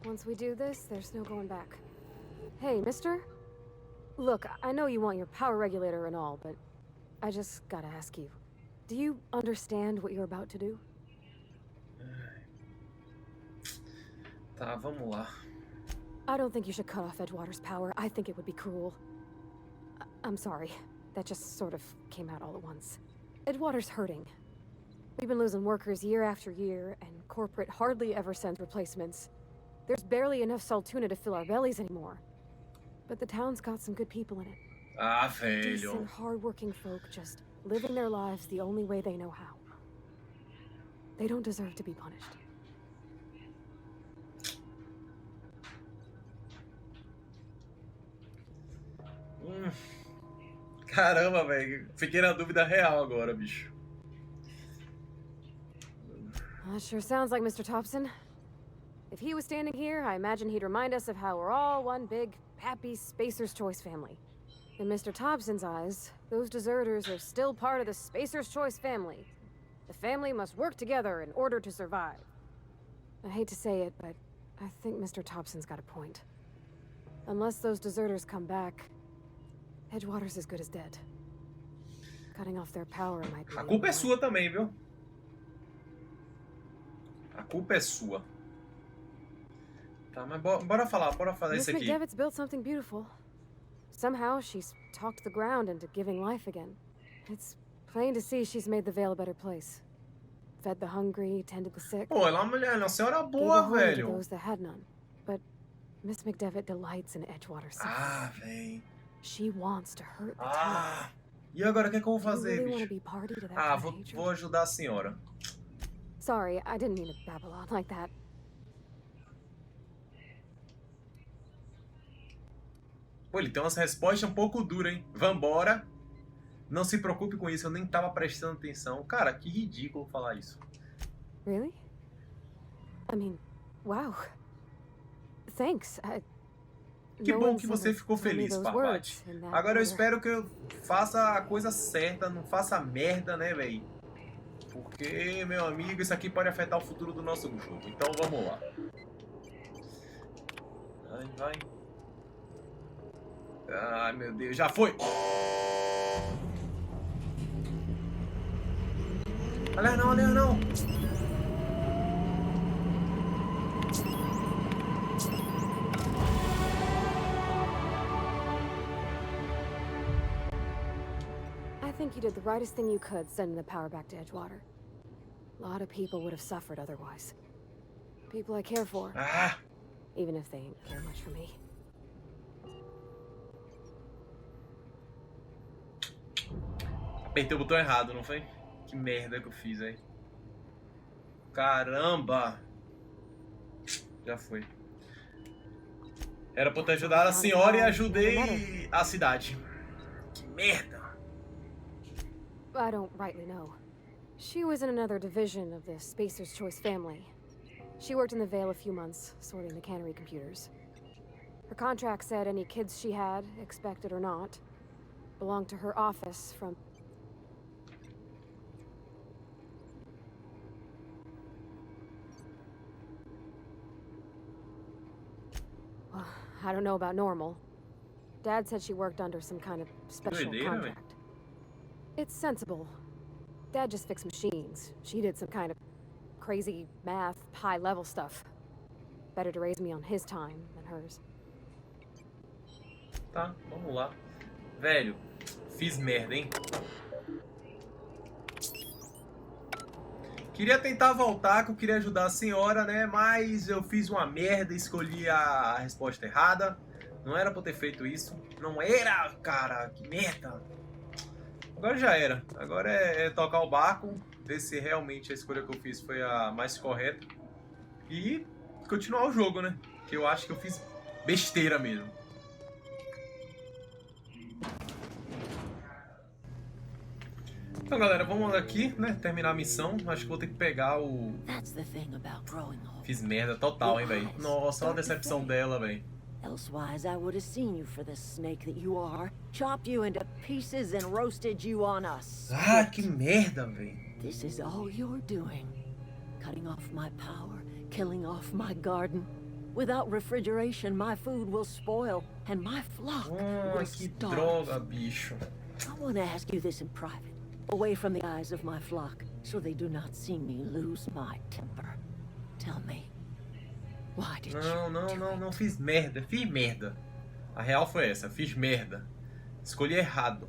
Once we do this, there's no going back. Hey, mister? Look, I know you want your power regulator and all, but I just gotta ask you. Do you understand what you're about to do? Tá, vamos lá. I don't think you should cut off Edgewater's power. I think it would be cruel. I'm sorry. That just sort of came out all at once. Edgewater's hurting. We've been losing workers year after year, and corporate hardly ever sends replacements. There's barely enough Saltuna to fill our bellies anymore. But the town's got some good people in it. Ah, velho. Decent, hard-working folk just living their lives the only way they know how. They don't deserve to be punished. Caramba, velho. Fiquei na dúvida real agora, bicho. That sure sounds like Mr. Thompson. If he was standing here, I imagine he'd remind us of how we're all one big, happy Spacer's Choice family. In Mr. Thompson's eyes, those deserters are still part of the Spacer's Choice family. The family must work together in order to survive. I hate to say it, but I think Mr. Thompson's got a point. Unless those deserters come back, Edgewater's as good as dead. Cutting off their power might be... A culpa é sua também, viu? A culpa é sua. Tá, mas bora falar isso aqui. Miss McDevitt's built something beautiful. Somehow she's talked the ground into giving life again. It's plain to see she's made the Vale a better place. Fed the hungry, tended the sick. Pô, ela é uma senhora boa, velho. Those that had none. But Miss McDevitt delights in Edgewater's suffering. Ah, velho. She wants to hurt the town. E agora o que é que eu vou fazer, really bicho? Vou ajudar a senhora. Sorry, I didn't mean to babble on like that. Pô, ele tem umas respostas um pouco duras, hein? Vambora. Não se preocupe com isso, eu nem tava prestando atenção. Cara, que ridículo falar isso. Really? I mean, wow. Thanks. Que bom que você ficou feliz, Parvati. Agora eu espero que eu faça a coisa certa, não faça merda, né, velho? Porque, meu amigo, isso aqui pode afetar o futuro do nosso jogo. Então vamos lá. Vai. Ai, meu Deus, já foi! Olha não! I think you did the rightest thing you could, sending the power back to Edgewater. A lot of people would have suffered otherwise. People I care for. Even if they didn't care much for me. Apertei o botão errado, não foi? Que merda que eu fiz aí. Caramba! Já foi. Era pra eu ter ajudado a senhora e ajudei a cidade. Que merda! I don't rightly know. She was in another division of the Spacer's Choice family. She worked in the Vale a few months, sorting the cannery computers. Her contract said any kids she had, expected or not, belonged to her office from... Well, I don't know about normal. Dad said she worked under some kind of special contract. It's sensible. Dad just fixed machines. She did some kind of crazy math, high-level stuff. Better to raise me on his time than hers. Tá, vamos lá. Velho, fiz merda, hein? Queria tentar voltar, que eu queria ajudar a senhora, né? Mas eu fiz uma merda, escolhi a resposta errada. Não era pra eu ter feito isso. Não era, cara, que merda. Agora já era. Agora é tocar o barco, ver se realmente a escolha que eu fiz foi a mais correta. E continuar o jogo, né? Que eu acho que eu fiz besteira mesmo. Então, galera, vamos aqui, né? Terminar a missão. Acho que vou ter que pegar o... Fiz merda total, hein, velho? Nossa, olha a decepção dela, velho. Elsewise, I would have seen you for the snake that you are, chopped you into pieces and roasted you on us. Ah, que merda, velho. This is all you're doing. Cutting off my power, killing off my garden. Without refrigeration, my food will spoil, and my flock will Que starve. droga, bicho. I want to ask you this in private, away from the eyes of my flock, so they do not see me lose my temper. Tell me, why did Não fiz merda, fiz merda. A real foi essa, fiz merda. Escolhi errado.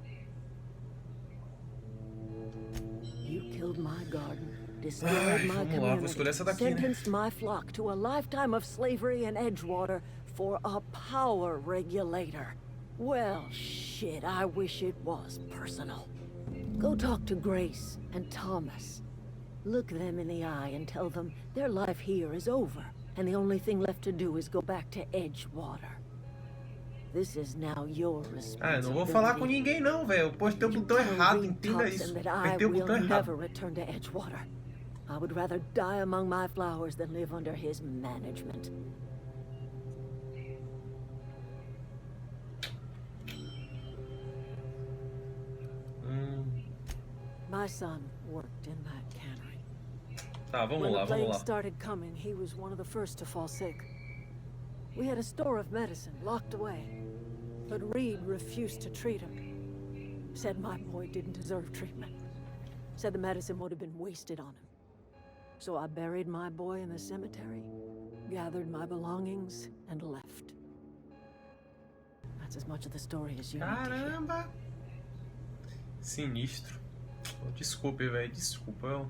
You killed my garden, destroyed my vamos lá, vou escolher essa community, daqui, né? sentenced my flock to a lifetime of slavery in Edgewater for a power regulator. Well, shit, I wish it was personal. Go talk to Grace and Thomas. Look them in the eye and tell them their life here is over, and the only thing left to do is go back to Edgewater. This is now your responsibility. Não vou falar com ninguém não, velho. Eu postei o botão errado, entenda isso. Apertei o botão errado. Never return to Edgewater. I would rather die among my flowers than live under his management. My son worked in that cannery. Tá, vamos When lá, the plague vamos lá. started coming, he was one of the first to fall sick. We had a store of medicine locked away, but Reed refused to treat him. Said my boy didn't deserve treatment. Said the medicine would have been wasted on him. So I buried my boy in the cemetery, gathered my belongings, and left. That's as much of the story as you need to hear. Caramba! Sinistro. Desculpe, velho, desculpa. Eu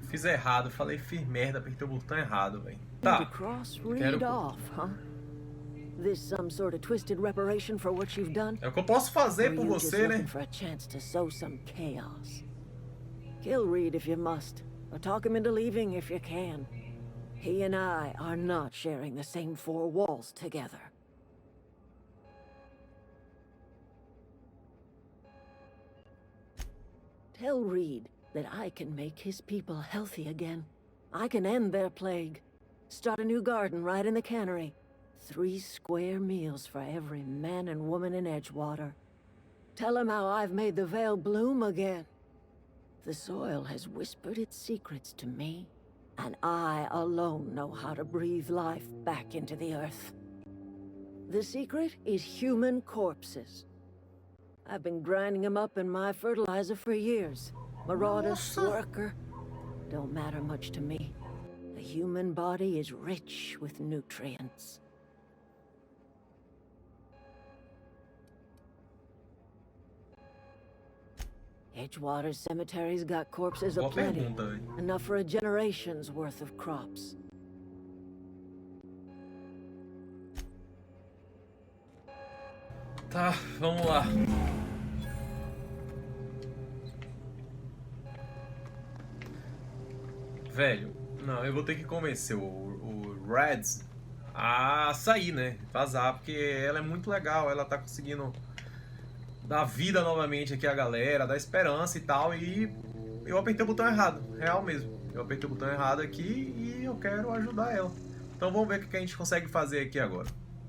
fiz errado, falei fiz merda, apertei o botão errado, velho. To Tá. cross Reed off, huh? This some sort of twisted reparation for what you've done? É o que eu posso fazer Or por you just você, né? looking for a chance to sow some chaos? Kill Reed if you must, or talk him into leaving if you can. He and I are not sharing the same four walls together. Tell Reed that I can make his people healthy again. I can end their plague. Start a new garden right in the cannery. 3 square meals for every man and woman in Edgewater. Tell him how I've made the Vale bloom again. The soil has whispered its secrets to me, and I alone know how to breathe life back into the earth. The secret is human corpses. I've been grinding them up in my fertilizer for years. Marauder, worker, don't matter much to me. The human body is rich with nutrients. Edgewater's cemetery's got corpses Boa aplenty. pergunta, velho. Enough for a generation's worth of crops. Tá, vamos lá. Velho, não, eu vou ter que convencer o Reds a sair, né? Vazar, porque ela é muito legal, ela tá conseguindo dar vida novamente aqui à galera, dar esperança e tal, e eu apertei o botão errado, real mesmo. Eu apertei o botão errado aqui e eu quero ajudar ela. Então vamos ver o que a gente consegue fazer aqui agora.